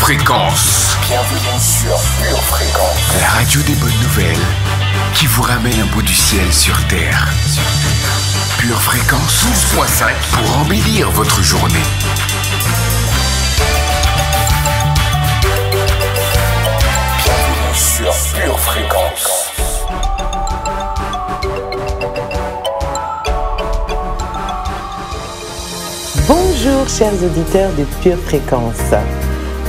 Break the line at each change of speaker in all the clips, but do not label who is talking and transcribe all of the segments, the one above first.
Fréquence.
Bienvenue sur Pure Fréquence.
La radio des bonnes nouvelles qui vous ramène un bout du ciel sur Terre. Pure Fréquence 12.5 pour embellir votre journée.
Bienvenue sur Pure Fréquence.
Bonjour chers auditeurs de Pure Fréquence.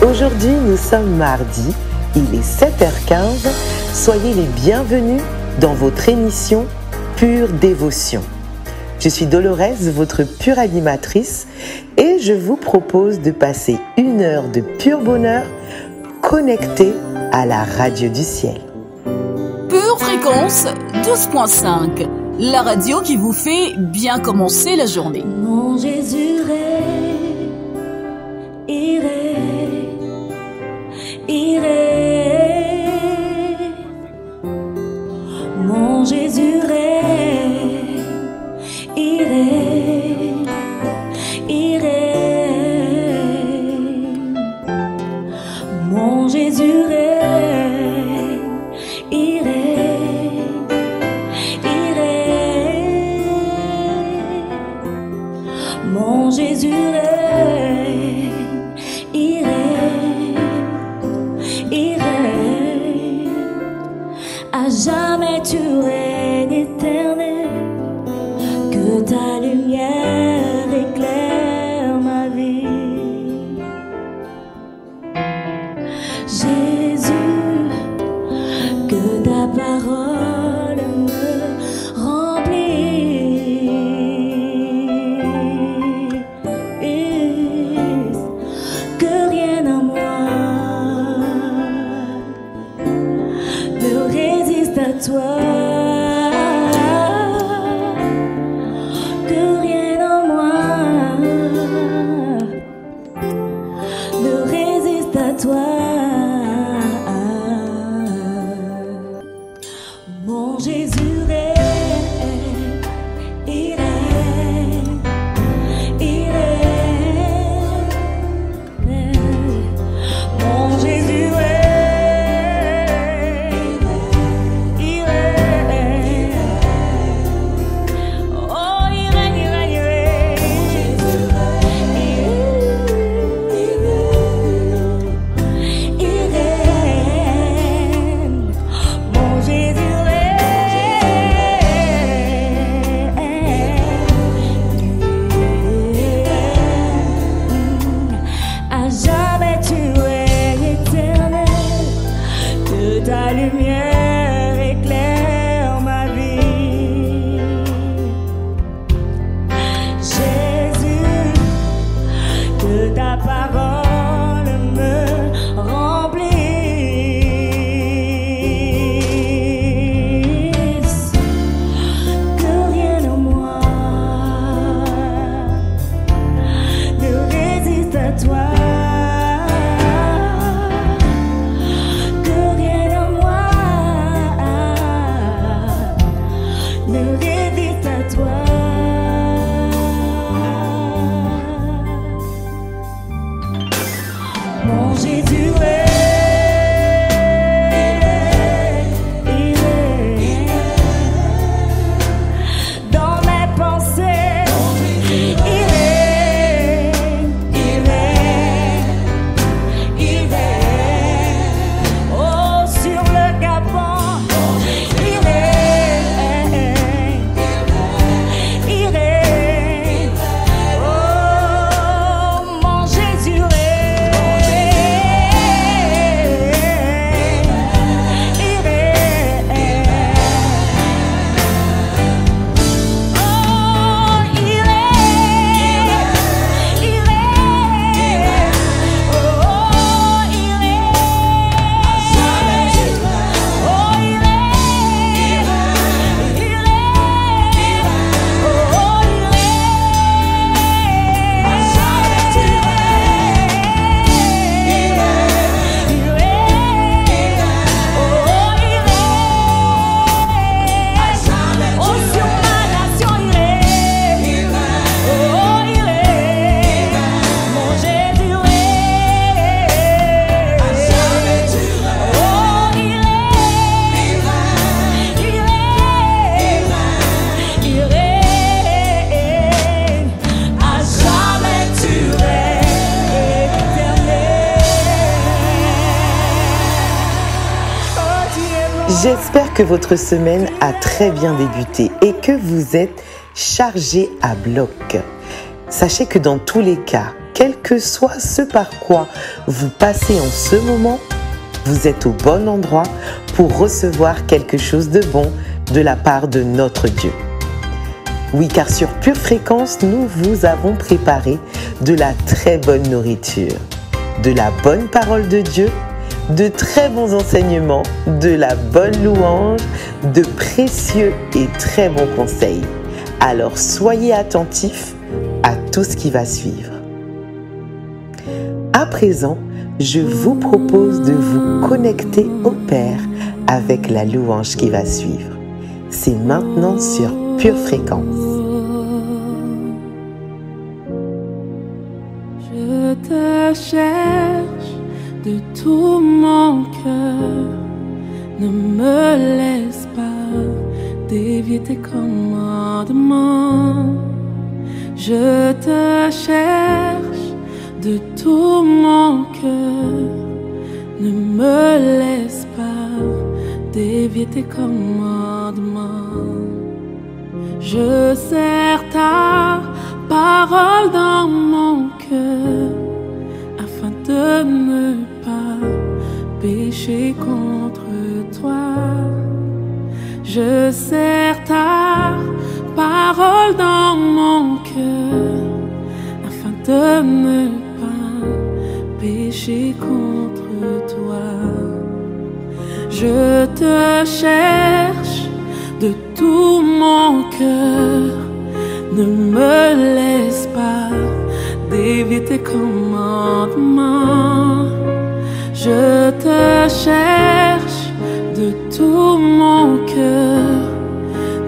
Aujourd'hui nous sommes mardi, il est 7h15. Soyez les bienvenus dans votre émission Pure Dévotion. Je suis Dolores, votre pure animatrice, et je vous propose de passer une heure de pur bonheur connecté à la radio du ciel.
Pure Fréquence 12.5, la radio qui vous fait bien commencer la journée.
Mon Jésus mon Jésus mon Jésus mon Jésus à jamais tu règnes éternel, que ta lumière éclaire ma vie. Jésus, que ta parole me remplisse, que rien en moi ne résiste à toi.
Il
J'espère que votre semaine a très bien débuté et que vous êtes chargé à bloc. Sachez que dans tous les cas, quel que soit ce par quoi vous passez en ce moment, vous êtes au bon endroit pour recevoir quelque chose de bon de la part de notre Dieu. Oui, car sur Pure Fréquence, nous vous avons préparé de la très bonne nourriture, de la bonne parole de Dieu, de très bons enseignements, de la bonne louange, de précieux et très bons conseils. Alors soyez attentifs à tout ce qui va suivre. À présent, je vous propose de vous connecter au Père avec la louange qui va suivre. C'est maintenant sur Pure Fréquence.
Je te cherche de tout mon cœur, ne me laisse pas dévier tes commandements. Je te cherche de tout mon cœur, ne me laisse pas dévier tes commandements. Je serre ta parole dans mon cœur afin de ne pas pécher contre toi. Je serre ta parole dans mon cœur afin de ne pas pécher contre toi. Je te cherche de tout mon cœur, ne me laisse pas dévier tes commandements. Je te cherche de tout mon cœur,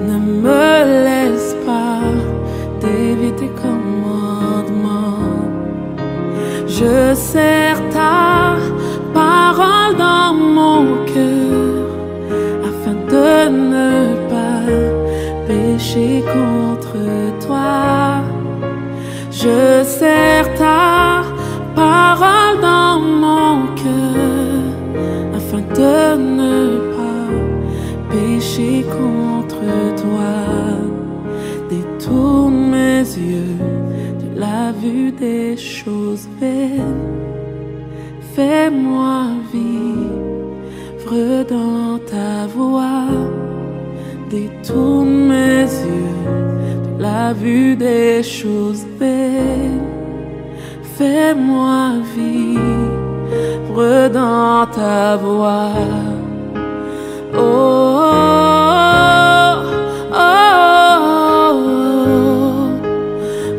ne me laisse pas dévier tes commandements. Je serre ta parole dans mon cœur afin de ne pas pécher contre toi. Je serre ta parole dans mon cœur afin de ne pas pécher contre toi. Détourne mes yeux de la vue des choses vaines. Fais-moi vivre dans ta voie. Détourne mes yeux de la vue des choses vaines. Fais-moi vivre dans ta voie. Oh, oh,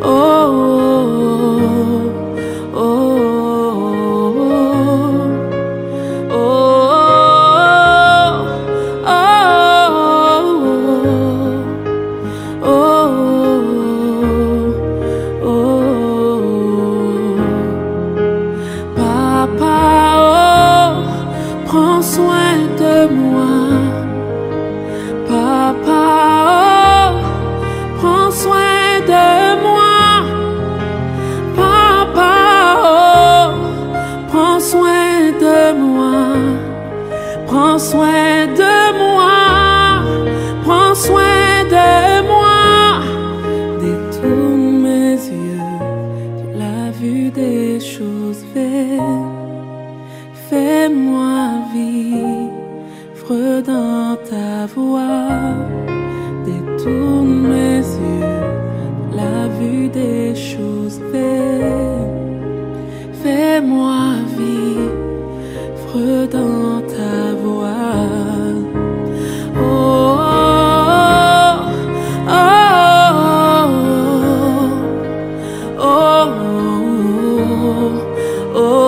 oh, oh, oh, prends soin de moi. Papa, oh, prends soin de moi. Papa, oh, prends soin de moi. Prends soin de moi. Prends soin de moi. Détourne mes yeux de la vue des choses vaines. Fais-moi vivre dans ta voie. Détourne mes yeux de la vue des choses vaines. Fais-moi vivre dans ta voie. Oh, oh, oh, oh, oh, oh.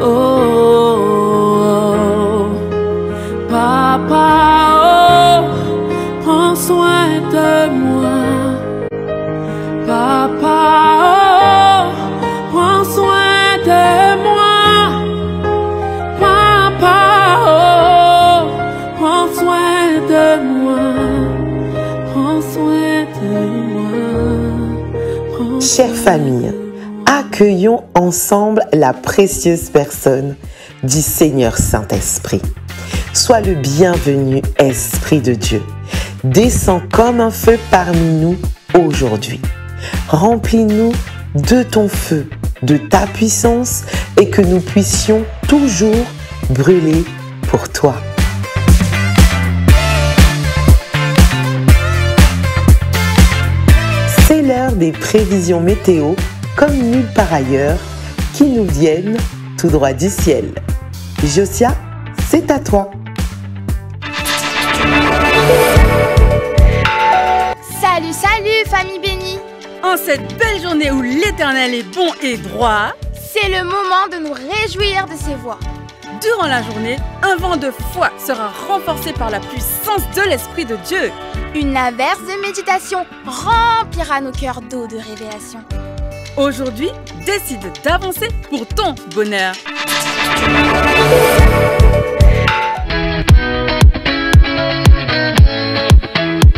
Oh
Chère famille, accueillons ensemble la précieuse personne du Seigneur Saint-Esprit. Sois le bienvenu, Esprit de Dieu. Descends comme un feu parmi nous aujourd'hui. Remplis-nous de ton feu, de ta puissance et que nous puissions toujours brûler pour toi. C'est l'heure des prévisions météo comme nulle part ailleurs qui nous viennent tout droit du ciel. Josia, c'est à toi.
Salut, salut famille bénie.
En cette belle journée où l'Éternel est bon et droit,
c'est le moment de nous réjouir de ses voix.
Durant la journée, un vent de foi sera renforcé par la puissance de l'Esprit de Dieu.
Une averse de méditation remplira nos cœurs d'eau de révélation.
Aujourd'hui, décide d'avancer pour ton bonheur.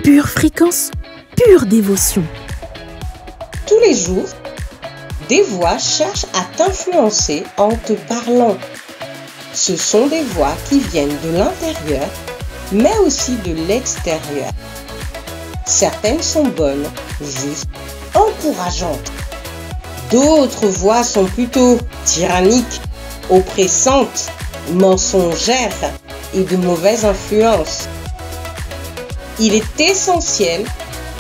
Pure fréquence, pure dévotion.
Tous les jours, des voix cherchent à t'influencer en te parlant. Ce sont des voix qui viennent de l'intérieur, mais aussi de l'extérieur. Certaines sont bonnes, justes, encourageantes. D'autres voix sont plutôt tyranniques, oppressantes, mensongères et de mauvaise influence. Il est essentiel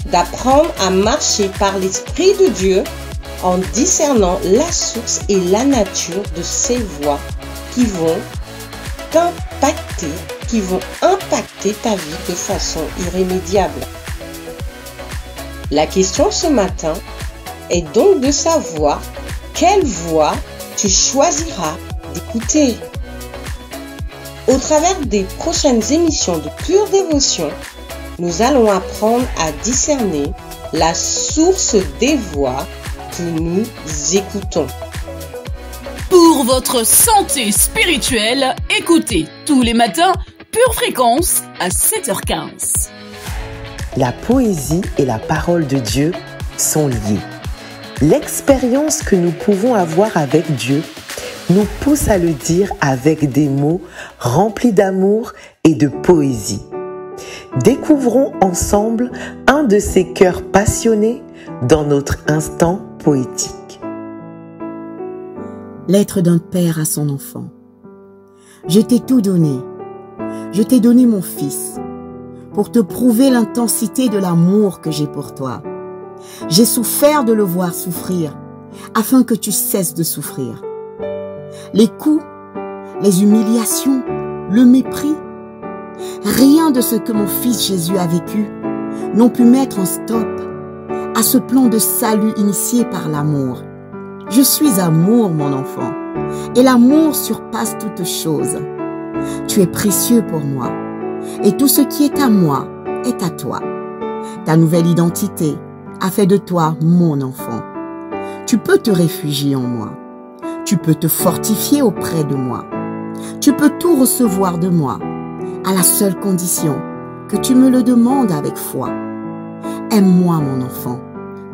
d'apprendre à marcher par l'Esprit de Dieu en discernant la source et la nature de ces voix qui vont impacter ta vie de façon irrémédiable. La question ce matin est donc de savoir quelle voix tu choisiras d'écouter. Au travers des prochaines émissions de Pure Dévotion, nous allons apprendre à discerner la source des voix que nous écoutons.
Pour votre santé spirituelle, écoutez tous les matins Pure Fréquence à 7h15.
La poésie et la parole de Dieu sont liées. L'expérience que nous pouvons avoir avec Dieu nous pousse à le dire avec des mots remplis d'amour et de poésie. Découvrons ensemble un de ces cœurs passionnés dans notre instant poétique.
Lettre d'un père à son enfant. Je t'ai tout donné. Je t'ai donné mon fils pour te prouver l'intensité de l'amour que j'ai pour toi. J'ai souffert de le voir souffrir afin que tu cesses de souffrir. Les coups, les humiliations, le mépris, rien de ce que mon fils Jésus a vécu n'ont pu mettre un stop à ce plan de salut initié par l'amour. Je suis amour, mon enfant, et l'amour surpasse toutes choses. Tu es précieux pour moi, et tout ce qui est à moi est à toi. Ta nouvelle identité a fait de toi mon enfant. Tu peux te réfugier en moi. Tu peux te fortifier auprès de moi. Tu peux tout recevoir de moi, à la seule condition que tu me le demandes avec foi. Aime-moi, mon enfant,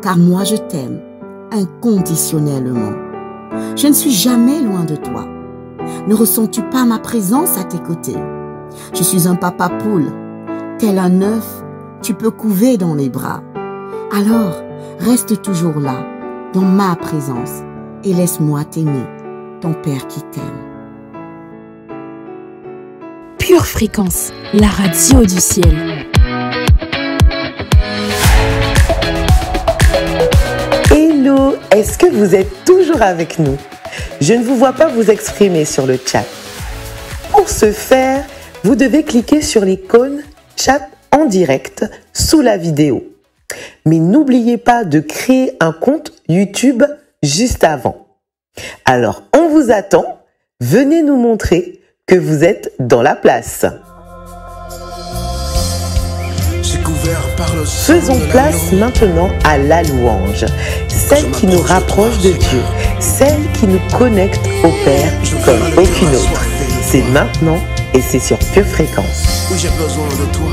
car moi je t'aime inconditionnellement. Je ne suis jamais loin de toi. Ne ressens-tu pas ma présence à tes côtés? Je suis un papa poule. Tel un œuf, tu peux couver dans les bras. Alors, reste toujours là, dans ma présence, et laisse-moi t'aimer, ton Père qui t'aime.
Pure Fréquence, la radio du ciel.
Hello, est-ce que vous êtes toujours avec nous? Je ne vous vois pas vous exprimer sur le chat. Pour ce faire, vous devez cliquer sur l'icône chat en direct sous la vidéo. Mais n'oubliez pas de créer un compte YouTube juste avant. Alors, on vous attend. Venez nous montrer que vous êtes dans la place. Faisons place maintenant à la louange, celle qui nous rapproche de Dieu, celle qui nous connecte au Père comme aucune autre. C'est maintenant et c'est sur Pure Fréquence.
Oui, j'ai besoin de toi.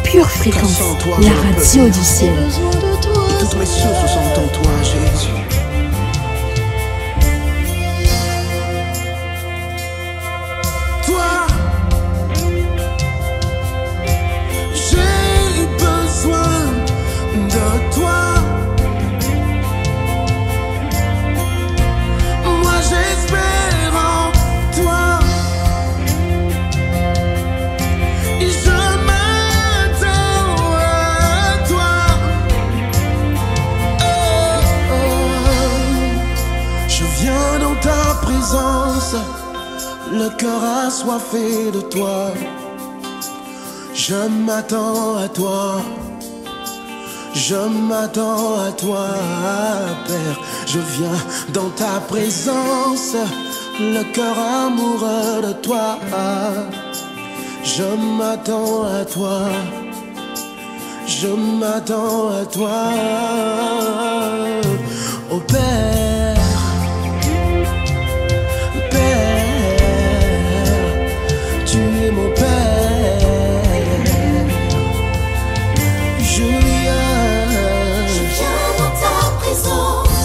Pure Fréquence, la radio du ciel.
Toutes mes sources sont en toi, Jésus.
le cœur assoiffé de toi. Je m'attends à toi. Je m'attends à toi, Père. Je viens dans ta présence, le cœur amoureux de toi. Je m'attends à toi. Je m'attends à toi, oh Père. Père, tu es mon Père. Je viens dans ta présence,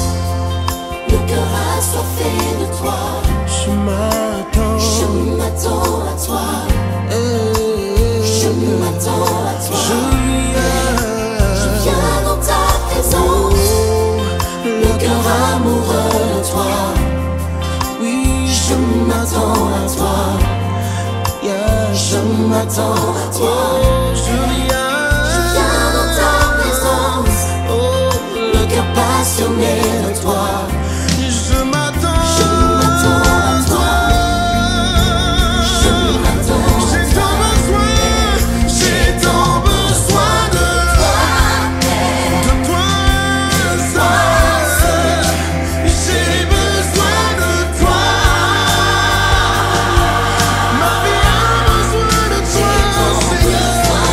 le cœur assoiffé de toi. Je m'attends à toi. Je m'attends à toi. Je viens dans ta présence, le cœur amoureux de toi. Oui, je m'attends à toi. Yeah, je m'attends à toi. Je viens dans ta présence, le cœur passionné de toi. Je m'attends à toi. Je m'attends. J'ai tant besoin de toi, de toi seul. J'ai besoin de toi. Ma vie a besoin de toi, Seigneur.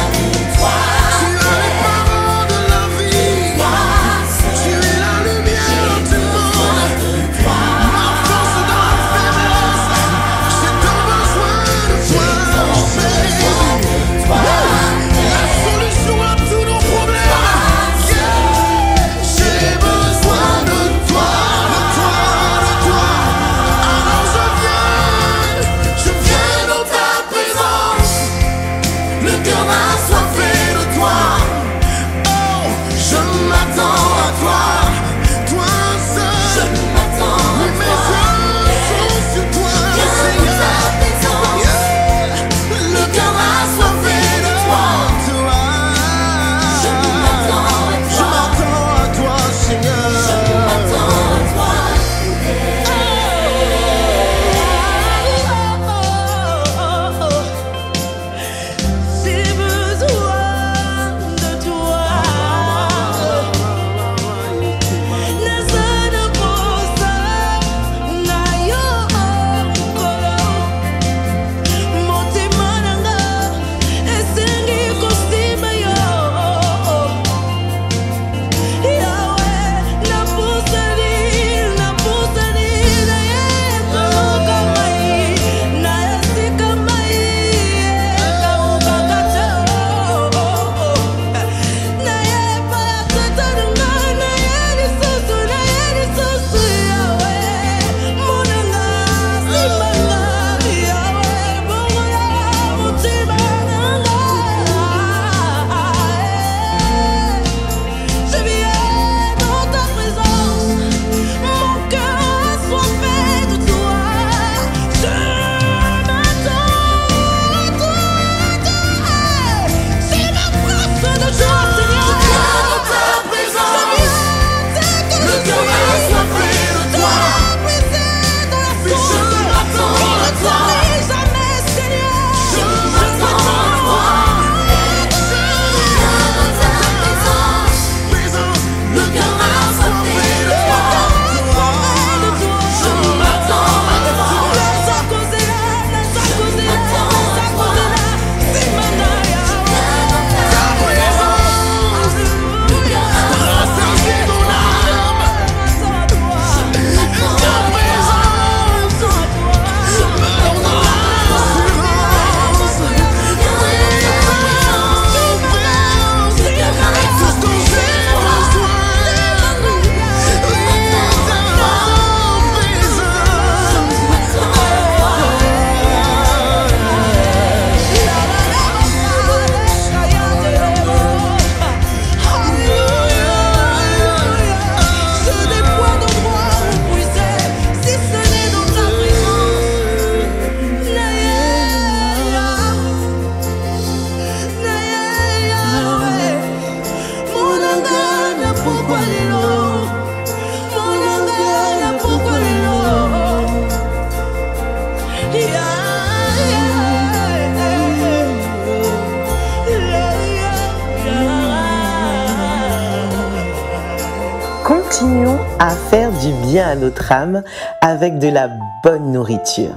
continuons à faire du bien à notre âme avec de la bonne nourriture.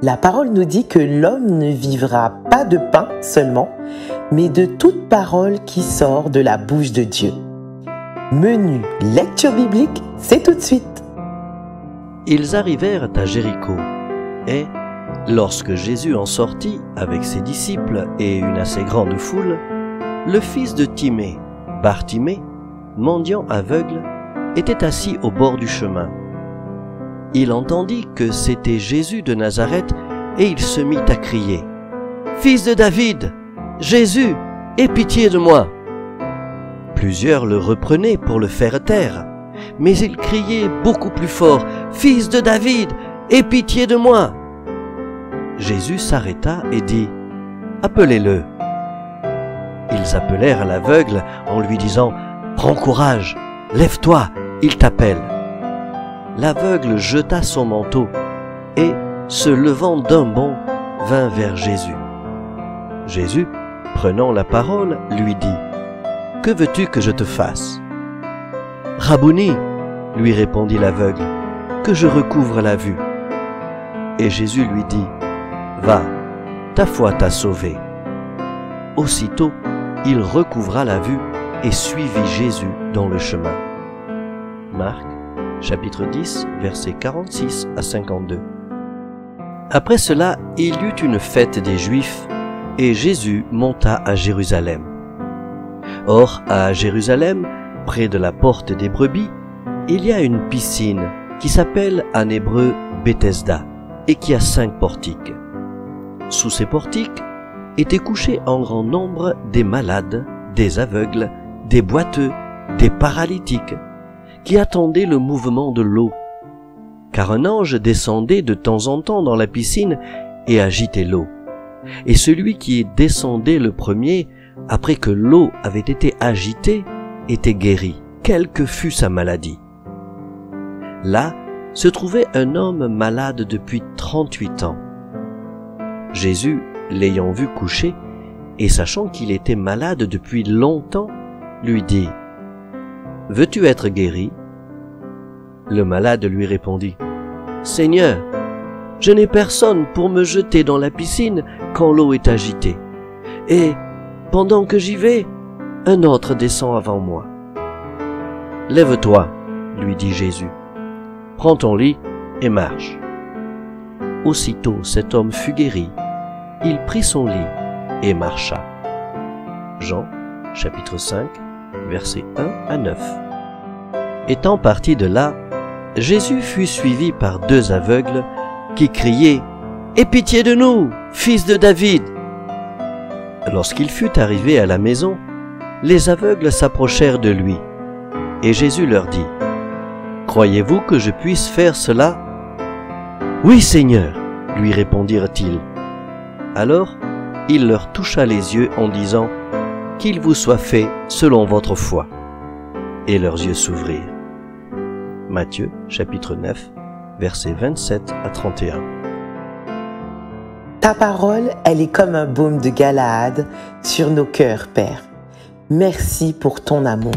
La parole nous dit que l'homme ne vivra pas de pain seulement, mais de toute parole qui sort de la bouche de Dieu. Menu lecture biblique, c'est tout de suite.
Ils arrivèrent à Jéricho, et, lorsque Jésus en sortit avec ses disciples et une assez grande foule, le fils de Timée, Bartimée, mendiant aveugle, était assis au bord du chemin. Il entendit que c'était Jésus de Nazareth et il se mit à crier « Fils de David, Jésus, aie pitié de moi !» Plusieurs le reprenaient pour le faire taire, mais il criait beaucoup plus fort « Fils de David, aie pitié de moi !» Jésus s'arrêta et dit « Appelez-le !» Ils appelèrent l'aveugle en lui disant « Prends courage, lève-toi, il t'appelle !» L'aveugle jeta son manteau et, se levant d'un bond, vint vers Jésus. Jésus, prenant la parole, lui dit « Que veux-tu que je te fasse ?» « Rabouni, lui répondit l'aveugle, que je recouvre la vue. Et Jésus lui dit « Va, ta foi t'a sauvé. » Aussitôt, il recouvra la vue et suivit Jésus dans le chemin. Marc, chapitre 10, versets 46 à 52. Après cela, il y eut une fête des Juifs, et Jésus monta à Jérusalem. Or, à Jérusalem, près de la porte des brebis, il y a une piscine qui s'appelle en hébreu Bethesda, et qui a 5 portiques. Sous ces portiques étaient couchés en grand nombre des malades, des aveugles, des boiteux, des paralytiques, qui attendaient le mouvement de l'eau. Car un ange descendait de temps en temps dans la piscine et agitait l'eau. Et celui qui descendait le premier, après que l'eau avait été agitée, était guéri, quelle que fût sa maladie. Là se trouvait un homme malade depuis 38 ans. Jésus, l'ayant vu coucher, et sachant qu'il était malade depuis longtemps, lui dit « Veux-tu être guéri ?» Le malade lui répondit « Seigneur, je n'ai personne pour me jeter dans la piscine quand l'eau est agitée, et, pendant que j'y vais, un autre descend avant moi. »« Lève-toi, lui dit Jésus, prends ton lit et marche. » Aussitôt cet homme fut guéri, il prit son lit et marcha. Jean, chapitre 5, versets 1 à 9. Étant parti de là, Jésus fut suivi par 2 aveugles qui criaient « Aie pitié de nous, fils de David !» Lorsqu'il fut arrivé à la maison, les aveugles s'approchèrent de lui, et Jésus leur dit « Croyez-vous que je puisse faire cela ?»« Oui, Seigneur, lui répondirent-ils. Alors, il leur toucha les yeux en disant « Qu'il vous soit fait selon votre foi. » Et leurs yeux s'ouvrirent. Matthieu, chapitre 9, versets 27 à 31.
Ta parole, elle est comme un baume de Galaad sur nos cœurs, Père. Merci pour ton amour,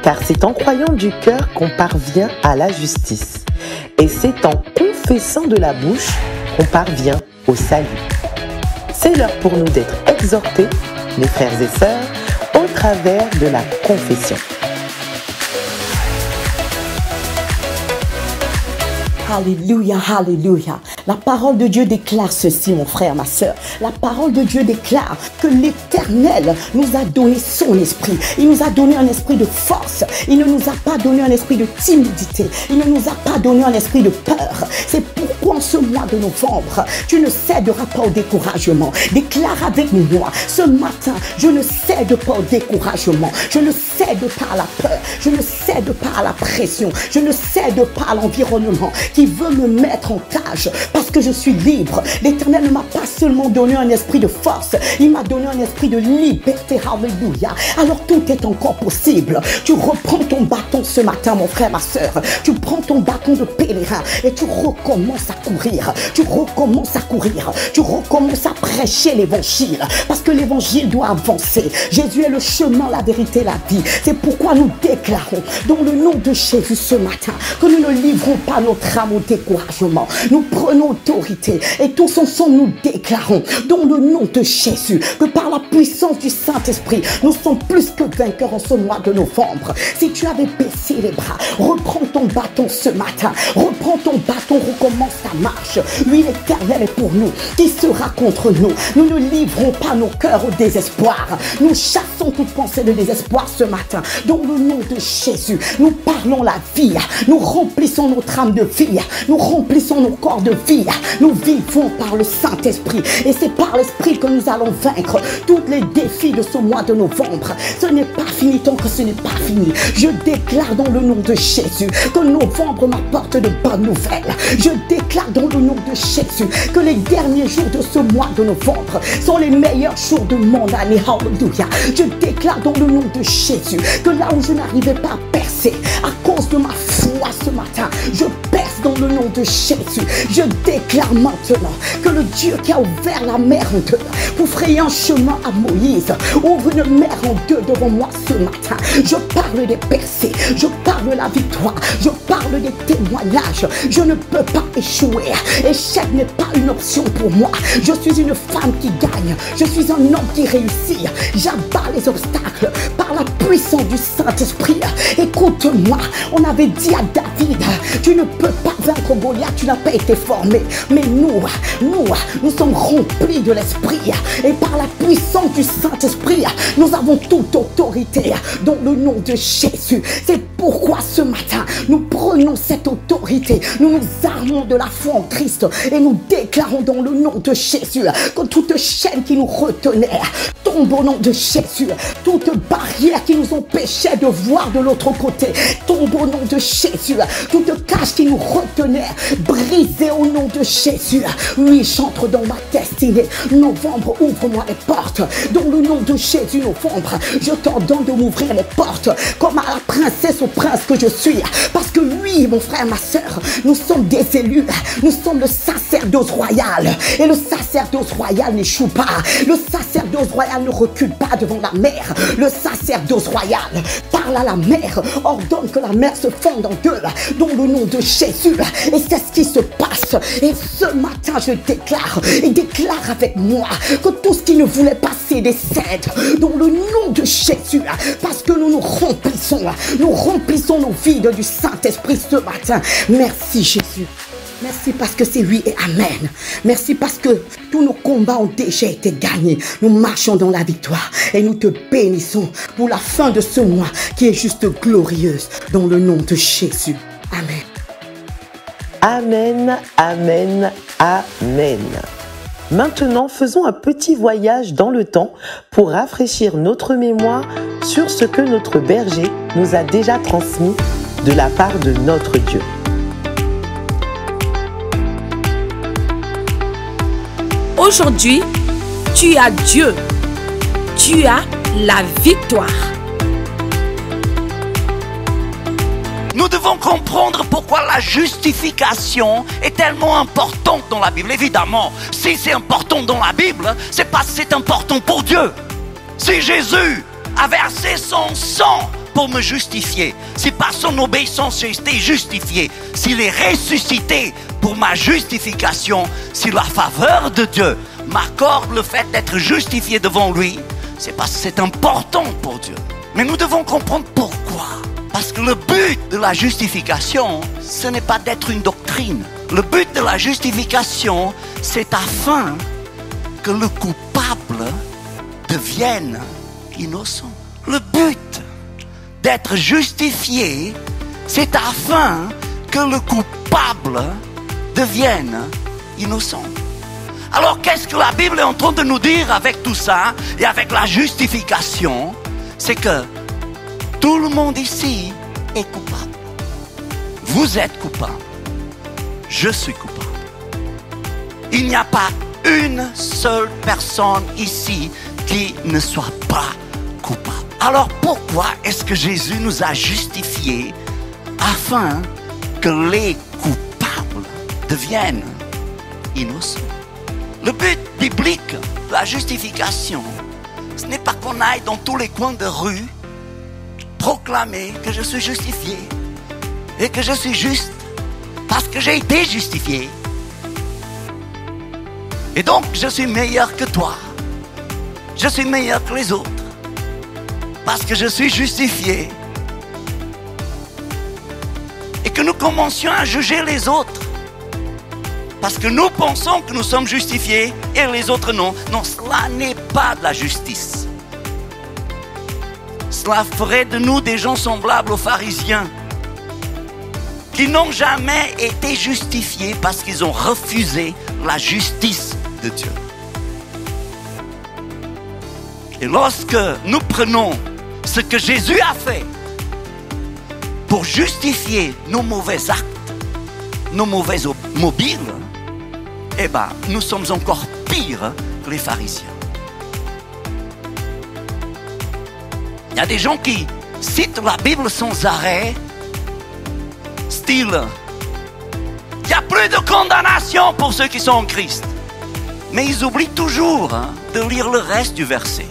car c'est en croyant du cœur qu'on parvient à la justice, et c'est en confessant de la bouche qu'on parvient au salut. C'est l'heure pour nous d'être exhortés, mes frères et sœurs, au travers de la confession.
Alléluia, alléluia. La parole de Dieu déclare ceci, mon frère, ma sœur. La parole de Dieu déclare que l'Éternel nous a donné son esprit. Il nous a donné un esprit de force. Il ne nous a pas donné un esprit de timidité. Il ne nous a pas donné un esprit de peur. C'est pourquoi en ce mois de novembre, tu ne céderas pas au découragement. Déclare avec moi, ce matin, je ne cède pas au découragement. Je ne cède pas à la peur. Je ne cède pas à la pression. Je ne cède pas à l'environnement qui veut me mettre en cage parce que je suis libre. L'Éternel ne m'a pas seulement donné un esprit de force, il m'a donné un esprit de liberté. Alléluia. Alors tout est encore possible. Tu reprends ton bâton ce matin, mon frère, ma soeur. Tu prends ton bâton de pèlerin et tu recommences à courir. Tu recommences à courir. Tu recommences à prêcher l'évangile parce que l'évangile doit avancer. Jésus est le chemin, la vérité, la vie. C'est pourquoi nous déclarons dans le nom de Jésus ce matin que nous ne livrons pas notre âme au découragement. Nous prenons autorité et tous ensemble nous déclarons dans le nom de Jésus que par la puissance du Saint-Esprit, nous sommes plus que vainqueurs en ce mois de novembre. Si tu avais baissé les bras, reprends ton bâton ce matin. Reprends ton bâton, recommence ta marche. Oui, l'Éternel est pour nous. Qui sera contre nous? Nous ne livrons pas nos cœurs au désespoir. Nous chassons toute pensée de désespoir ce matin. Dans le nom de Jésus, nous parlons la vie. Nous remplissons notre âme de vie. Nous remplissons nos corps de vie. Nous vivons par le Saint-Esprit. Et c'est par l'Esprit que nous allons vaincre tous les défis de ce mois de novembre. Ce n'est pas fini tant que ce n'est pas fini. Je déclare dans le nom de Jésus que novembre m'apporte de bonnes nouvelles. Je déclare dans le nom de Jésus que les derniers jours de ce mois de novembre sont les meilleurs jours de mon année. Alléluia. Je déclare dans le nom de Jésus que là où je n'arrivais pas à percer à cause de ma foi ce matin, je perce dans le nom de Jésus. Je déclare maintenant que le Dieu qui a ouvert la mer en deux pour frayer un chemin à Moïse ouvre une mer en deux devant moi ce matin. Je parle des percées, je parle de la victoire, je parle des témoignages. Je ne peux pas échouer. Échec n'est pas une option pour moi. Je suis une femme qui gagne. Je suis un homme qui réussit. J'abats les obstacles par la puissance du Saint-Esprit. Écoute-moi, on avait dit à David, tu ne peux pas vaincre Goliath, tu n'as pas été formé. Mais nous sommes remplis de l'Esprit. Et par la puissance du Saint-Esprit, nous avons toute autorité dans le nom de Jésus. C'est pourquoi ce matin, nous prenons cette autorité. Nous nous armons de la foi en Christ et nous déclarons dans le nom de Jésus que toute chaîne qui nous retenait tombe au nom de Jésus. Toute barrière qui nous empêchait de voir de l'autre côté tombe au nom de Jésus. Toute cage qui nous retenait brisée au nom de Jésus. Oui, j'entre dans ma destinée. Novembre, ouvre-moi les portes. Dans le nom de Jésus, novembre, je t'ordonne de m'ouvrir les portes comme à la princesse au prince que je suis. Parce que oui, mon frère, ma soeur, nous sommes des élus. Nous sommes le sacerdoce royal. Et le sacerdoce royal n'échoue pas. Le sacerdoce royal ne recule pas devant la mer. Le sacerdoce royal parle à la mer, ordonne que la mer se fonde en deux dans le nom de Jésus. Et c'est ce qui se passe. Et ce matin, je déclare et déclare avec moi que tout ce qui ne voulait pas céder cède dans le nom de Jésus. Parce que nous nous remplissons nos vides du Saint-Esprit ce matin. Merci Jésus. Merci parce que c'est oui et amen. Merci parce que tous nos combats ont déjà été gagnés. Nous marchons dans la victoire et nous te bénissons pour la fin de ce mois qui est juste glorieuse dans le nom de Jésus. Amen.
Amen, amen, amen. Maintenant, faisons un petit voyage dans le temps pour rafraîchir notre mémoire sur ce que notre berger nous a déjà transmis de la part de notre Dieu.
Aujourd'hui, tu as Dieu. Tu as la victoire.
Nous devons comprendre pourquoi la justification est tellement importante dans la Bible. Évidemment, si c'est important dans la Bible, c'est parce que c'est important pour Dieu. Si Jésus a versé son sang pour me justifier, si par son obéissance j'ai été justifié, s'il est ressuscité pour ma justification, si la faveur de Dieu m'accorde le fait d'être justifié devant lui, c'est parce que c'est important pour Dieu. Mais nous devons comprendre pourquoi. Parce que le but de la justification, ce n'est pas d'être une doctrine. Le but de la justification, c'est afin que le coupable devienne innocent. Le but d'être justifié, c'est afin que le coupable devienne innocent. Alors qu'est-ce que la Bible est en train de nous dire avec tout ça et avec la justification? C'est que tout le monde ici est coupable. Vous êtes coupable. Je suis coupable. Il n'y a pas une seule personne ici qui ne soit pas coupable. Alors pourquoi est-ce que Jésus nous a justifiés afin que les coupables deviennent innocents? Le but biblique de la justification, ce n'est pas qu'on aille dans tous les coins de rue proclamer que je suis justifié et que je suis juste parce que j'ai été justifié. Et donc, je suis meilleur que toi. Je suis meilleur que les autres parce que je suis justifié. Et que nous commencions à juger les autres parce que nous pensons que nous sommes justifiés et les autres non. Non, cela n'est pas de la justice. Cela ferait de nous des gens semblables aux pharisiens qui n'ont jamais été justifiés parce qu'ils ont refusé la justice de Dieu. Et lorsque nous prenons ce que Jésus a fait pour justifier nos mauvais actes, nos mauvais mobiles, eh bien, nous sommes encore pires que les pharisiens. Il y a des gens qui citent la Bible sans arrêt, style, il n'y a plus de condamnation pour ceux qui sont en Christ. Mais ils oublient toujours de lire le reste du verset.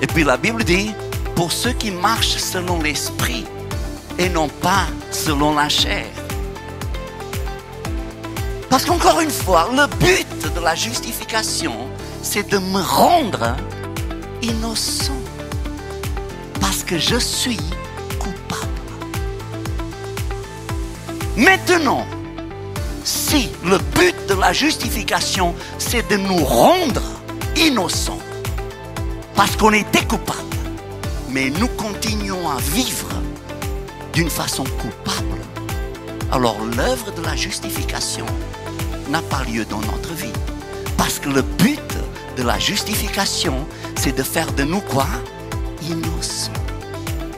Et puis la Bible dit, pour ceux qui marchent selon l'esprit et non pas selon la chair. Parce qu'encore une fois, le but de la justification, c'est de me rendre innocent. Parce que je suis coupable. Maintenant, si le but de la justification, c'est de nous rendre innocents, parce qu'on était coupable, mais nous continuons à vivre d'une façon coupable, alors l'œuvre de la justification n'a pas lieu dans notre vie. Parce que le but de la justification, c'est de faire de nous quoi? Innocents.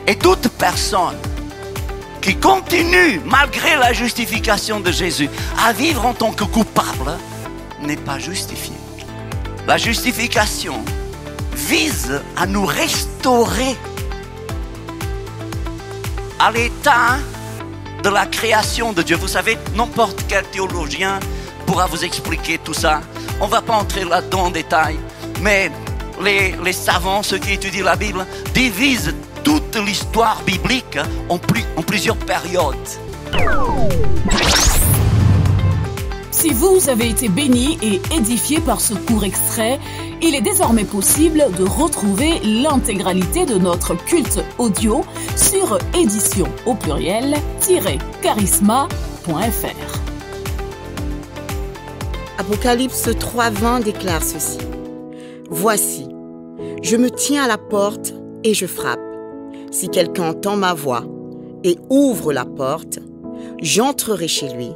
Et toute personne qui continue, malgré la justification de Jésus, à vivre en tant que coupable, n'est pas justifiée. La justification vise à nous restaurer à l'état de la création de Dieu. Vous savez, n'importe quel théologien pourra vous expliquer tout ça. On ne va pas entrer là-dedans en détail, mais les savants, ceux qui étudient la Bible, divisent toute l'histoire biblique en plusieurs périodes.
Si vous avez été béni et édifié par ce court extrait, il est désormais possible de retrouver l'intégralité de notre culte audio sur édition au pluriel-charisma.fr.
Apocalypse 3:20 déclare ceci. Voici, je me tiens à la porte et je frappe. Si quelqu'un entend ma voix et ouvre la porte, j'entrerai chez lui,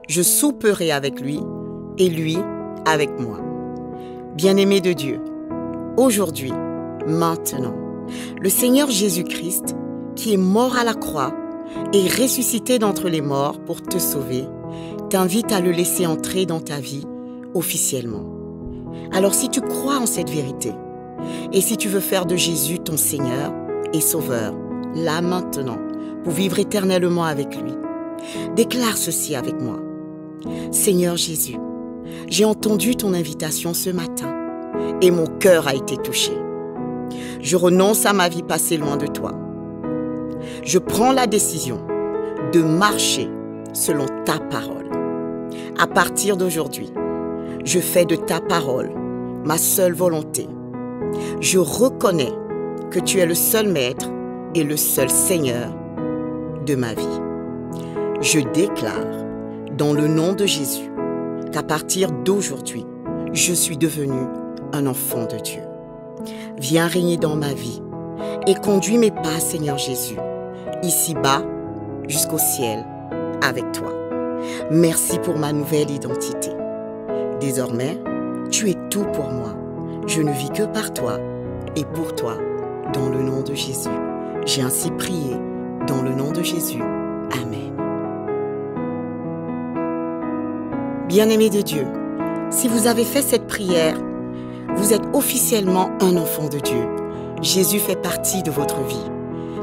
je souperai avec lui et lui avec moi. Bien-aimé de Dieu, aujourd'hui, maintenant, le Seigneur Jésus-Christ, qui est mort à la croix et ressuscité d'entre les morts pour te sauver, t'invite à le laisser entrer dans ta vie officiellement. Alors si tu crois en cette vérité et si tu veux faire de Jésus ton Seigneur et Sauveur, là maintenant, pour vivre éternellement avec lui, déclare ceci avec moi. Seigneur Jésus, j'ai entendu ton invitation ce matin et mon cœur a été touché. Je renonce à ma vie passée loin de toi. Je prends la décision de marcher selon ta parole. À partir d'aujourd'hui, je fais de ta parole ma seule volonté. Je reconnais que tu es le seul maître et le seul Seigneur de ma vie. Je déclare dans le nom de Jésus qu'à partir d'aujourd'hui, je suis devenu un enfant de Dieu. Viens régner dans ma vie et conduis mes pas, Seigneur Jésus, ici-bas jusqu'au ciel avec toi. Merci pour ma nouvelle identité. Désormais, tu es tout pour moi. Je ne vis que par toi et pour toi, dans le nom de Jésus. J'ai ainsi prié, dans le nom de Jésus. Amen. Bien-aimés de Dieu, si vous avez fait cette prière, vous êtes officiellement un enfant de Dieu. Jésus fait partie de votre vie.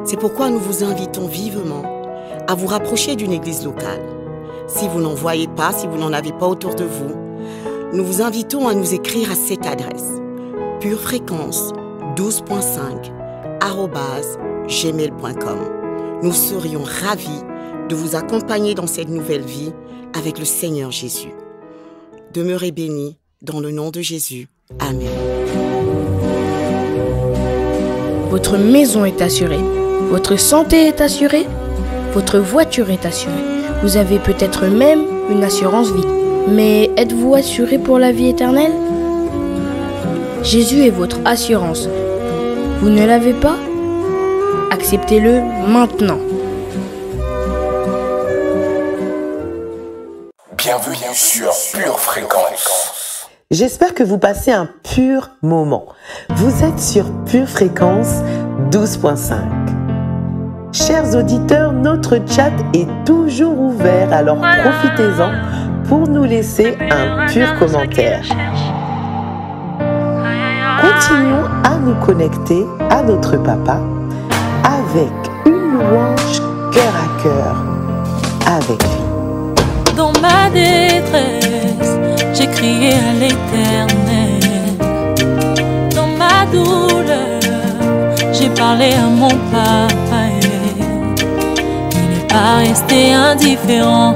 C'est pourquoi nous vous invitons vivement à vous rapprocher d'une église locale. Si vous n'en voyez pas, si vous n'en avez pas autour de vous, nous vous invitons à nous écrire à cette adresse: purefréquence12.5 gmail.com. Nous serions ravis de vous accompagner dans cette nouvelle vie avec le Seigneur Jésus. Demeurez bénis dans le nom de Jésus. Amen.
Votre maison est assurée, votre santé est assurée, votre voiture est assurée. Vous avez peut-être même une assurance vie. Mais êtes-vous assuré pour la vie éternelle? Jésus est votre assurance. Vous ne l'avez pas? Acceptez-le maintenant.
Bienvenue sur Pure Fréquence.
J'espère que vous passez un pur moment. Vous êtes sur Pure Fréquence 12.5. Chers auditeurs, notre chat est toujours ouvert, alors profitez-en pour nous laisser un pur commentaire. Continuons à nous connecter à notre Papa avec une louange cœur à cœur avec lui.
Dans ma détresse, j'ai crié à l'Éternel. Dans ma douleur, j'ai parlé à mon Papa. Il n'est pas resté indifférent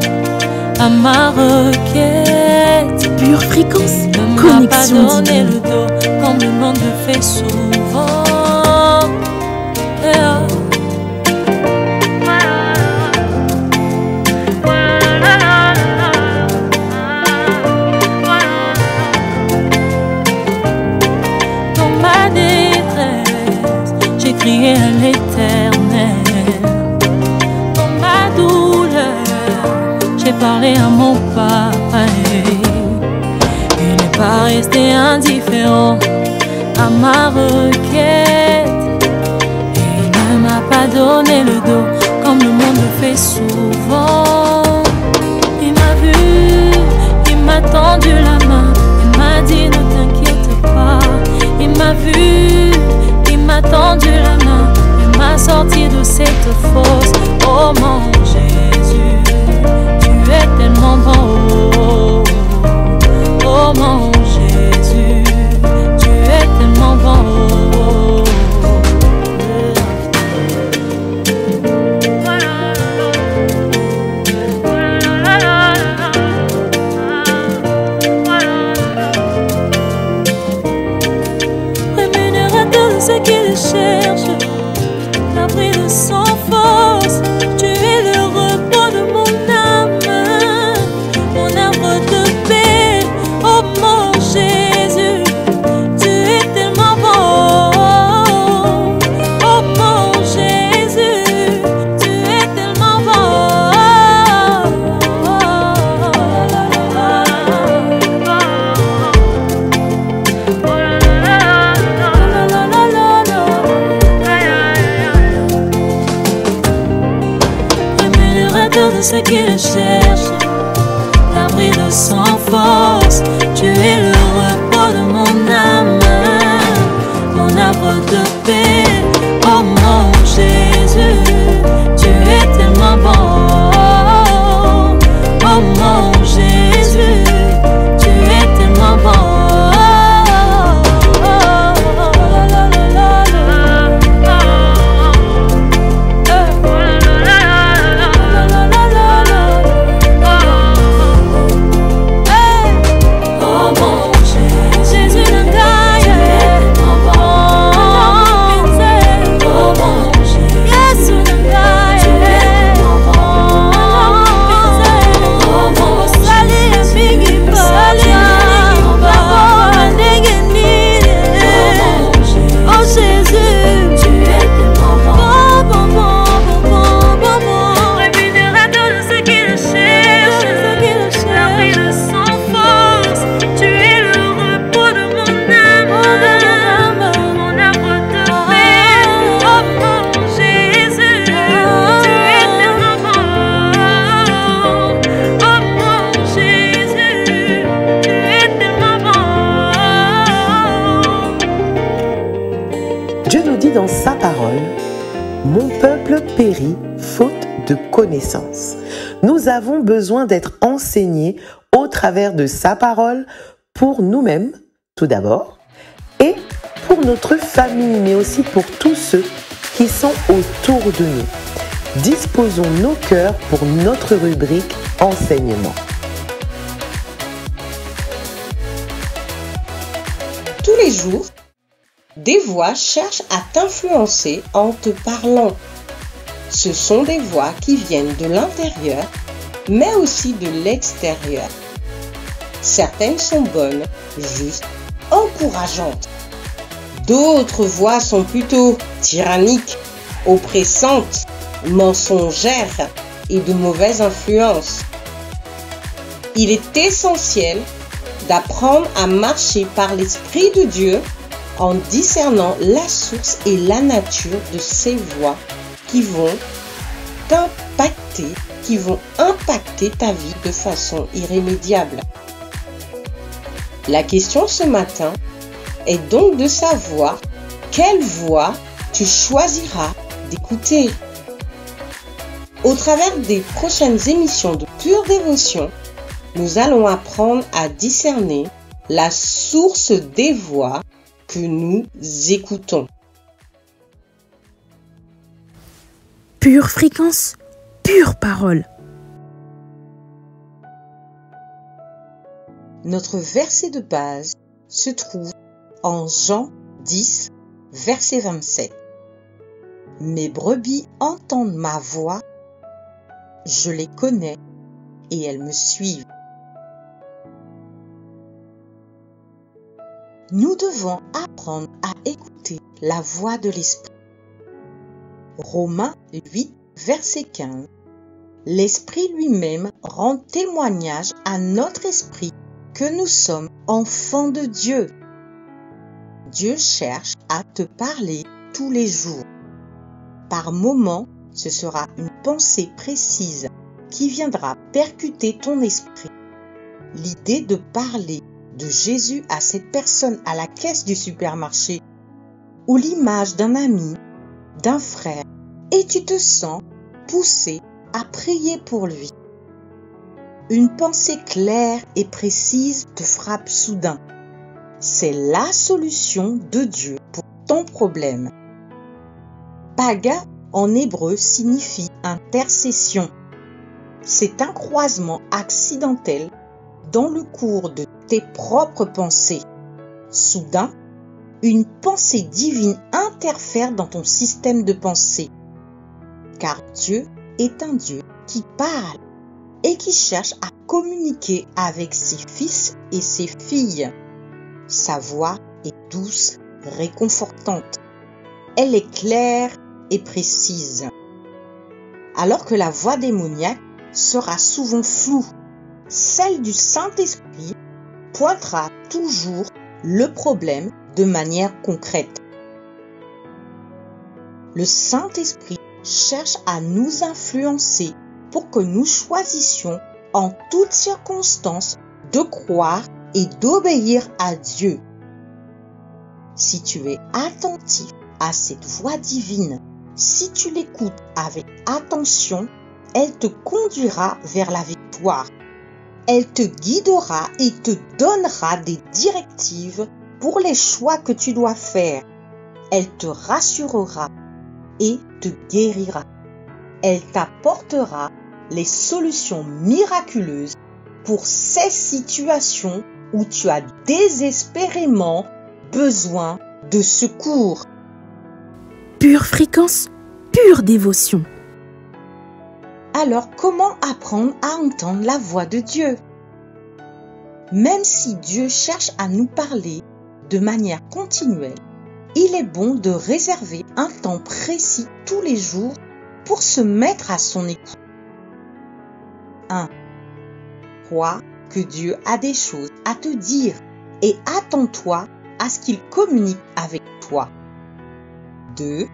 à ma requête.
Pure Fréquence,
ne
connexion
m'a pas donné le dos comme le monde le fait souvent. Dans ma détresse, j'ai crié à l'Éternel. Dans ma douleur, j'ai parlé à mon Papa. Il n'est pas resté indifférent à ma requête. Il ne m'a pas donné le dos comme le monde le fait souvent. Il m'a vu, il m'a tendu la main, il m'a dit ne t'inquiète pas. Il m'a vu, il m'a tendu la main, il m'a sorti de cette fosse. Oh mon Jésus, tu es tellement bon. Oh mon Jésus, tu es tellement bon. Rémunérateur de ceux qui le cherchent, l'abri de sans force, tu es le repos de mon âme, mon arbre de paix. Oh mon Jésus, tu es tellement bon. Oh mon Jésus, tu es tellement bon. Rémunérateur de ceux qui le cherchent, l'abri de sans force, tu es le repos de mon âme, mon arbre de paix. Oh mon Jésus, tu es tellement bon. Oh mon Jésus, tu es tellement bon.
Dans sa parole, mon peuple périt faute de connaissance. Nous avons besoin d'être enseignés au travers de sa parole pour nous-mêmes, tout d'abord, et pour notre famille, mais aussi pour tous ceux qui sont autour de nous. Disposons nos cœurs pour notre rubrique enseignement.
Tous les jours, des voix cherchent à t'influencer en te parlant. Ce sont des voix qui viennent de l'intérieur, mais aussi de l'extérieur. Certaines sont bonnes, justes, encourageantes. D'autres voix sont plutôt tyranniques, oppressantes, mensongères et de mauvaise influence. Il est essentiel d'apprendre à marcher par l'Esprit de Dieu en discernant la source et la nature de ces voix qui vont impacter ta vie de façon irrémédiable. La question ce matin est donc de savoir quelle voix tu choisiras d'écouter. Au travers des prochaines émissions de Pure Dévotion, nous allons apprendre à discerner la source des voix que nous écoutons.
Pure fréquence, pure parole.
Notre verset de base se trouve en Jean 10, verset 27. Mes brebis entendent ma voix, je les connais et elles me suivent. Nous devons apprendre à écouter la voix de l'Esprit. Romains 8, verset 15. L'Esprit lui-même rend témoignage à notre esprit que nous sommes enfants de Dieu. Dieu cherche à te parler tous les jours. Par moments, ce sera une pensée précise qui viendra percuter ton esprit. L'idée de parler de Jésus à cette personne à la caisse du supermarché ou l'image d'un ami, d'un frère, et tu te sens poussé à prier pour lui. Une pensée claire et précise te frappe soudain. C'est la solution de Dieu pour ton problème. Paga en hébreu signifie intercession. C'est un croisement accidentel dans le cours de tes propres pensées. Soudain, une pensée divine interfère dans ton système de pensée. Car Dieu est un Dieu qui parle et qui cherche à communiquer avec ses fils et ses filles. Sa voix est douce, réconfortante. Elle est claire et précise. Alors que la voix démoniaque sera souvent floue, celle du Saint-Esprit pointera toujours le problème de manière concrète. Le Saint-Esprit cherche à nous influencer pour que nous choisissions en toutes circonstances de croire et d'obéir à Dieu. Si tu es attentif à cette voix divine, si tu l'écoutes avec attention, elle te conduira vers la victoire. Elle te guidera et te donnera des directives pour les choix que tu dois faire. Elle te rassurera et te guérira. Elle t'apportera les solutions miraculeuses pour ces situations où tu as désespérément besoin de secours.
Pure fréquence, pure dévotion.
Alors comment apprendre à entendre la voix de Dieu? Même si Dieu cherche à nous parler de manière continuelle, il est bon de réserver un temps précis tous les jours pour se mettre à son écoute. 1. Crois que Dieu a des choses à te dire et attends-toi à ce qu'il communique avec toi. 2.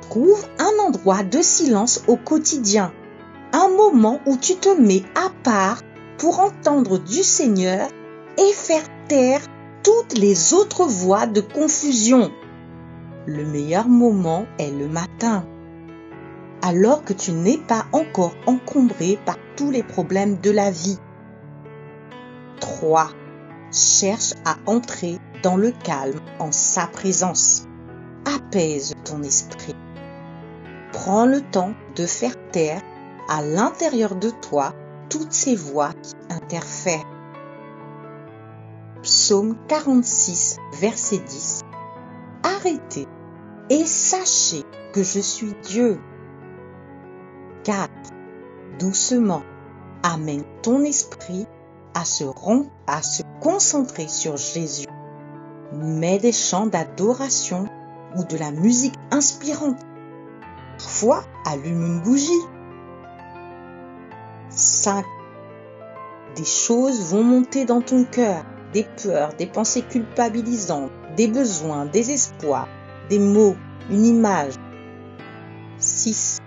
Trouve un endroit de silence au quotidien, un moment où tu te mets à part pour entendre du Seigneur et faire taire toutes les autres voix de confusion. Le meilleur moment est le matin, alors que tu n'es pas encore encombré par tous les problèmes de la vie. 3. Cherche à entrer dans le calme en sa présence. Apaise ton esprit. Prends le temps de faire taire à l'intérieur de toi toutes ces voix qui interfèrent. Psaume 46, verset 10. Arrêtez et sachez que je suis Dieu. 4. Doucement, amène ton esprit à se concentrer sur Jésus. Mets des chants d'adoration ou de la musique inspirante. Parfois, allume une bougie. 5. Des choses vont monter dans ton cœur, des peurs, des pensées culpabilisantes, des besoins, des espoirs, des mots, une image. 6.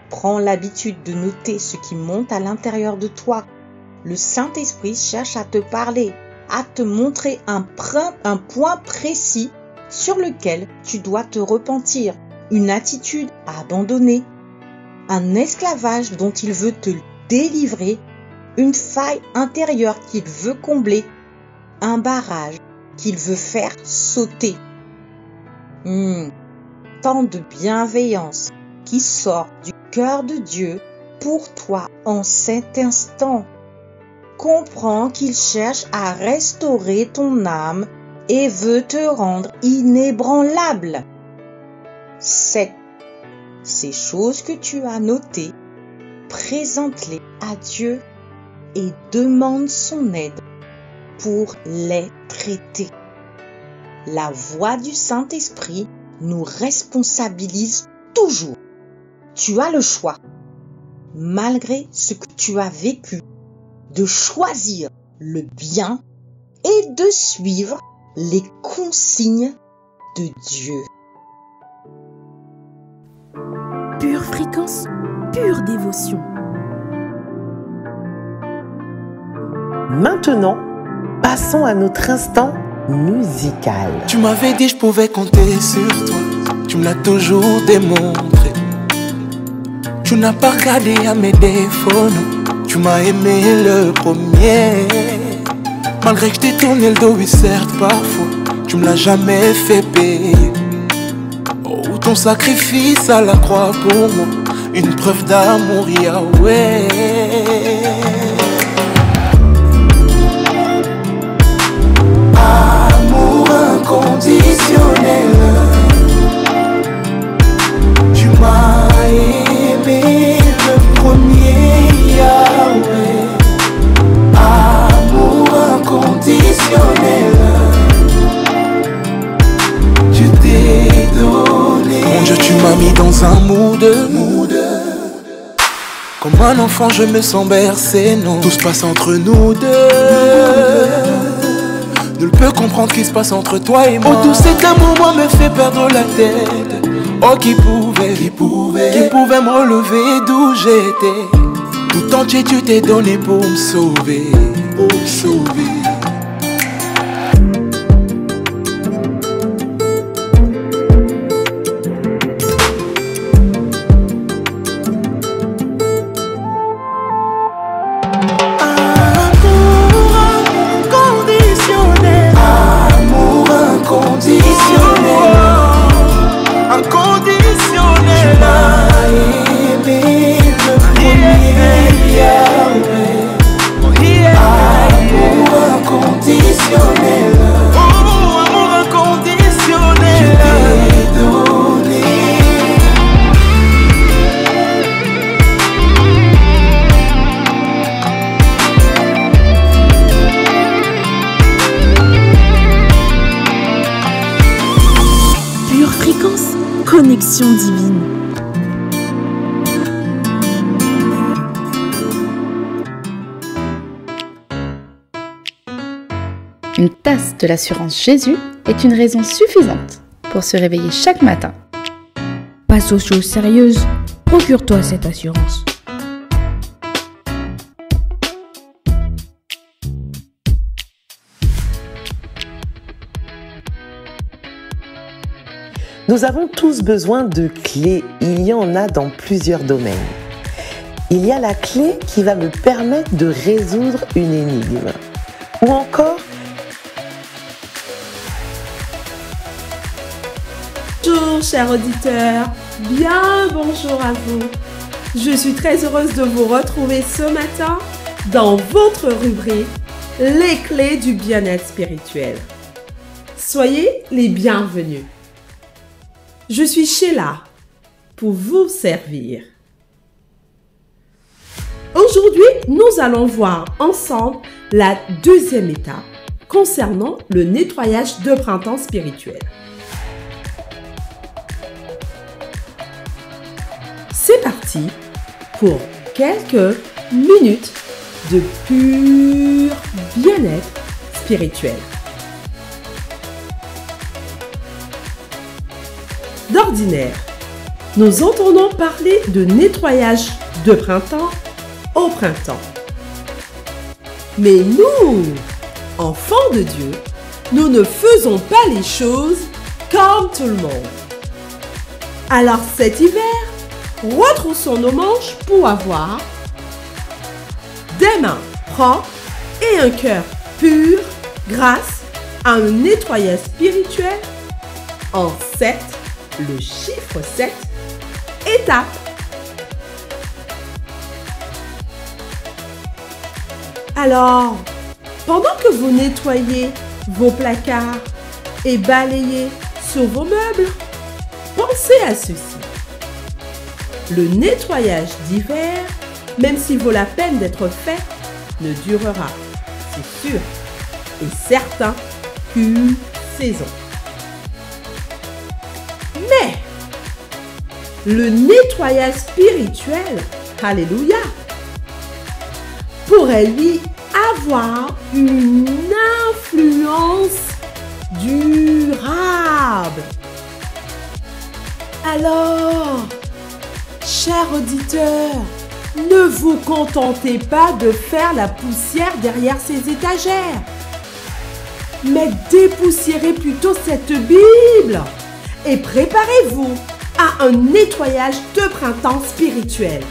Prends l'habitude de noter ce qui monte à l'intérieur de toi. Le Saint-Esprit cherche à te parler, à te montrer un point précis sur lequel tu dois te repentir, une attitude à abandonner, un esclavage dont il veut te délivrer, une faille intérieure qu'il veut combler, un barrage qu'il veut faire sauter. Tant de bienveillance qui sort du cœur de Dieu pour toi en cet instant. Comprends qu'il cherche à restaurer ton âme et veut te rendre inébranlable. 7. Ces choses que tu as notées, présente-les à Dieu et demande son aide pour les traiter. La voix du Saint-Esprit nous responsabilise toujours. Tu as le choix, malgré ce que tu as vécu, de choisir le bien et de suivre les consignes de Dieu.
Pure fréquence, pure dévotion.
Maintenant, passons à notre instant musical.
Tu m'avais dit je pouvais compter sur toi, tu me l'as toujours démontré. Tu n'as pas regardé à mes défauts, non. Tu m'as aimé le premier. Malgré que je t'ai tourné le dos, oui certes parfois, tu me l'as jamais fait payer. Oh, ton sacrifice à la croix pour moi, une preuve d'amour, Yahweh. Amour inconditionnel, tu m'as aimé le premier, Yahweh. Amour inconditionnel, je t'ai donné. Mon Dieu, tu m'as mis dans un mood. Comme un enfant, je me sens bercé, non. Tout se passe entre nous deux. Nul peut comprendre ce qui se passe entre toi et moi. Oh, tout cet amour, moi, me fait perdre la tête. Oh, qui pouvait me relever d'où j'étais. Tout entier, tu t'es donné pour me sauver.
Connexion divine.
Une tasse de l'assurance Jésus est une raison suffisante pour se réveiller chaque matin.
Passe aux choses sérieuses, procure-toi cette assurance.
Nous avons tous besoin de clés. Il y en a dans plusieurs domaines. Il y a la clé qui va me permettre de résoudre une énigme. Ou encore,
bonjour chers auditeurs,
Bien bonjour à vous. Je suis très heureuse de vous retrouver ce matin dans votre rubrique Les clés du bien-être spirituel. Soyez les bienvenus. Je suis Sheila pour vous servir. Aujourd'hui, nous allons voir ensemble la deuxième étape concernant le nettoyage de printemps spirituel. C'est parti pour quelques minutes de pur bien-être spirituel. D'ordinaire, nous entendons parler de nettoyage de printemps au printemps. Mais nous, enfants de Dieu, nous ne faisons pas les choses comme tout le monde. Alors cet hiver, retroussons nos manches pour avoir des mains propres et un cœur pur grâce à un nettoyage spirituel en 7, le chiffre 7, étapes. Alors, pendant que vous nettoyez vos placards et balayez sur vos meubles, pensez à ceci. Le nettoyage d'hiver, même s'il vaut la peine d'être fait, ne durera, c'est sûr et certain, qu'une saison. Mais, le nettoyage spirituel, alléluia, pourrait lui avoir une influence durable. Alors, chers auditeurs, ne vous contentez pas de faire la poussière derrière ces étagères, mais dépoussiérez plutôt cette Bible et préparez-vous à un nettoyage de printemps spirituel.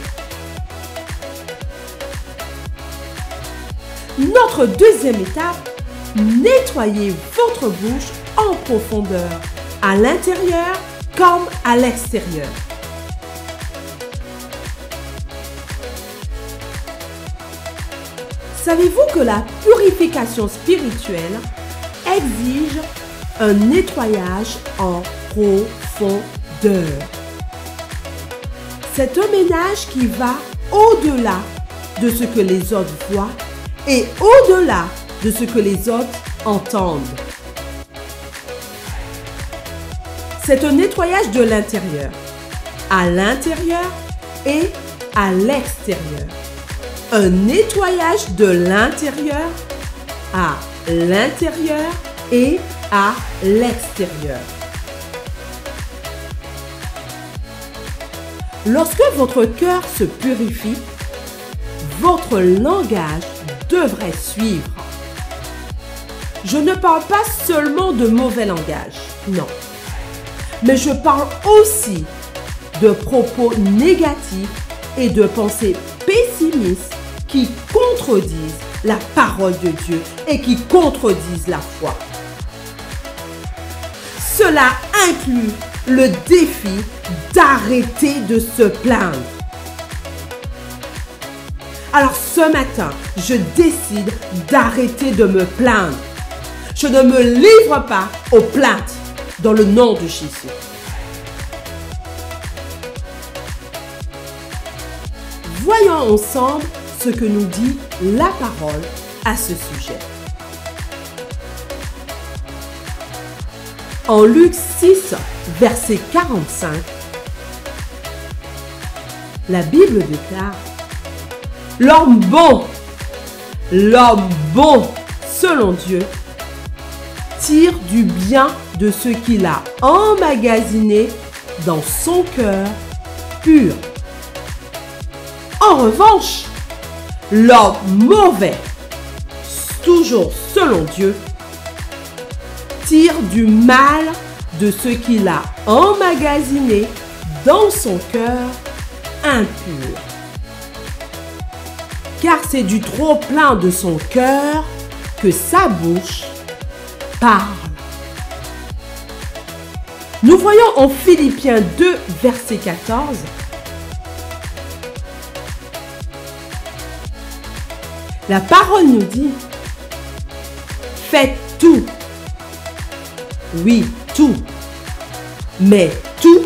Notre deuxième étape, nettoyez votre bouche en profondeur, à l'intérieur comme à l'extérieur. Savez-vous que la purification spirituelle exige un nettoyage en profondeur? C'est un ménage qui va au-delà de ce que les autres voient et au-delà de ce que les autres entendent. C'est un nettoyage de l'intérieur, à l'intérieur et à l'extérieur. Un nettoyage de l'intérieur à l'intérieur et à l'extérieur. Lorsque votre cœur se purifie, votre langage devrait suivre. Je ne parle pas seulement de mauvais langage, non. Mais je parle aussi de propos négatifs et de pensées pessimistes qui contredisent la parole de Dieu et qui contredisent la foi. Cela inclut le défi d'arrêter de se plaindre. Alors ce matin, je décide d'arrêter de me plaindre. Je ne me livre pas aux plaintes dans le nom de Jésus. Voyons ensemble ce que nous dit la parole à ce sujet. En Luc 6, verset 45, la Bible déclare: l'homme bon, selon Dieu, tire du bien de ce qu'il a emmagasiné dans son cœur pur. En revanche, l'homme mauvais, toujours selon Dieu, tire du mal de ce qu'il a emmagasiné dans son cœur impur. Car c'est du trop plein de son cœur que sa bouche parle. Nous voyons en Philippiens 2, verset 14, la parole nous dit, faites tout. Oui, tout. Mais tout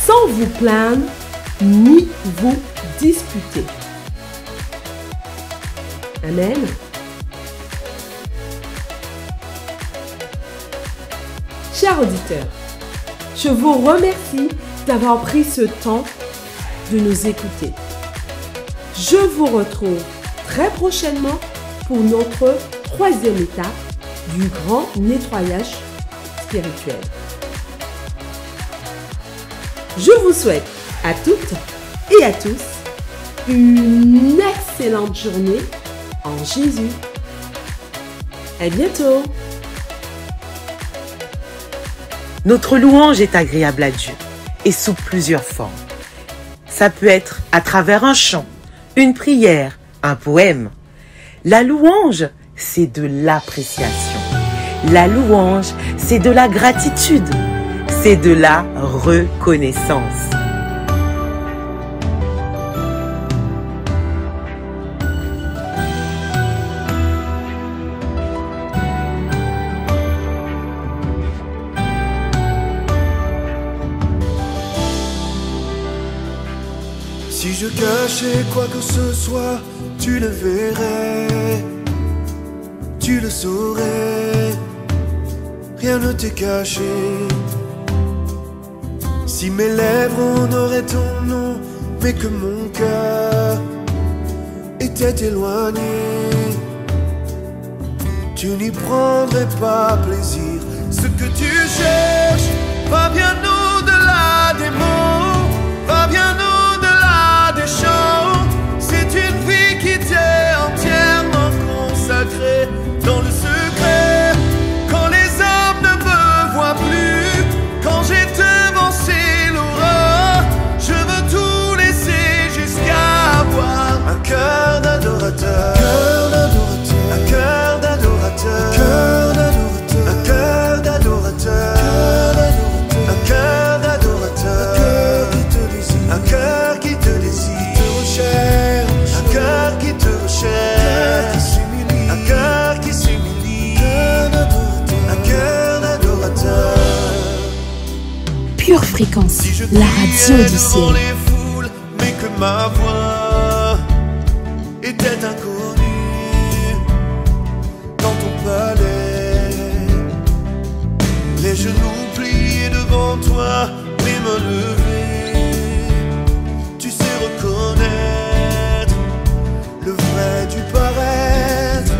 sans vous plaindre ni vous disputer. Amen. Chers auditeurs, je vous remercie d'avoir pris ce temps de nous écouter. Je vous retrouve très prochainement pour notre 3e étape du grand nettoyage spirituel. Je vous souhaite à toutes et à tous une excellente journée en Jésus. À bientôt.
Notre louange est agréable à Dieu et sous plusieurs formes. Ça peut être à travers un chant, une prière, un poème. La louange, c'est de l'appréciation. La louange, c'est de la gratitude. C'est de la reconnaissance.
Si je cachais quoi que ce soit, tu le verrais, tu le saurais, rien ne t'est caché. Si mes lèvres n'auraient ton nom, mais que mon cœur était éloigné, tu n'y prendrais pas plaisir. Ce que tu cherches va bien au-delà des mots, va bien au-delà des chants. C'est une vie qui t'est entièrement consacrée dans le secret. Quand les hommes ne me voient plus, quand j'ai devancé l'aurore, je veux tout laisser jusqu'à avoir un cœur d'adorateur, un cœur d'adorateur, un cœur d'adorateur, un cœur d'adorateur, un cœur qui te désire, un cœur qui te recherche, un cœur qui s'humilie, un cœur d'adorateur.
Pure Fréquence, la radio du ciel.
Les foules, mais que ma voix était inconnue dans ton palais. Les genoux pliés devant toi, les mains levées. Tu sais reconnaître le vrai du paraître.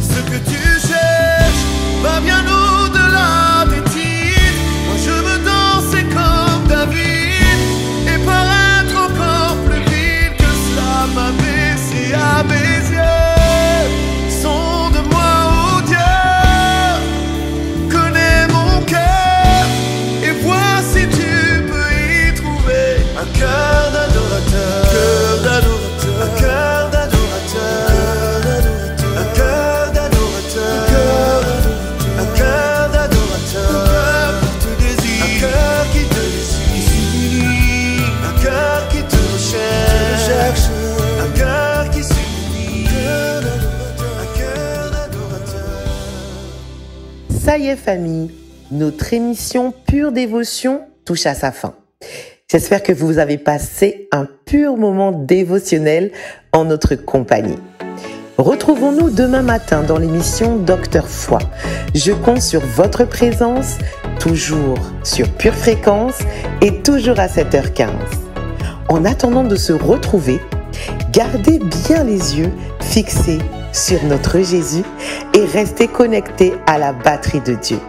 Ce que tu cherches va bien au-delà des titres. Moi je veux danser comme David et paraître encore plus vite que cela m'a baissé à mes yeux. Sonde-moi, ô Dieu, connais mon cœur et vois si tu peux y trouver un cœur d'adorateur, un cœur d'adorateur, un cœur d'adorateur, un cœur d'adorateur, un cœur qui te désire, un cœur qui te recherche, un cœur qui s'humilie, un cœur d'adorateur.
Ça y est famille, notre émission Pure Dévotion touche à sa fin. J'espère que vous avez passé un pur moment dévotionnel en notre compagnie. Retrouvons-nous demain matin dans l'émission Docteur Foi. Je compte sur votre présence, toujours sur Pure Fréquence et toujours à 7h15. En attendant de se retrouver, gardez bien les yeux fixés sur notre Jésus et restez connectés à la batterie de Dieu.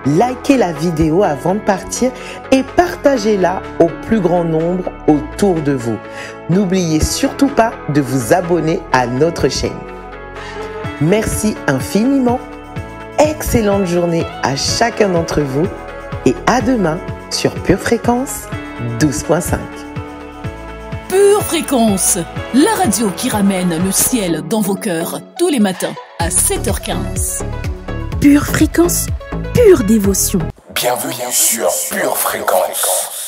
Likez la vidéo avant de partir et partagez-la au plus grand nombre autour de vous. N'oubliez surtout pas de vous abonner à notre chaîne. Merci infiniment. Excellente journée à chacun d'entre vous et à demain sur Pure Fréquence 12.5.
Pure Fréquence, la radio qui ramène le ciel dans vos cœurs tous les matins à 7h15.
Pure Fréquence, pure dévotion.
Bienvenue sur Pure Fréquence.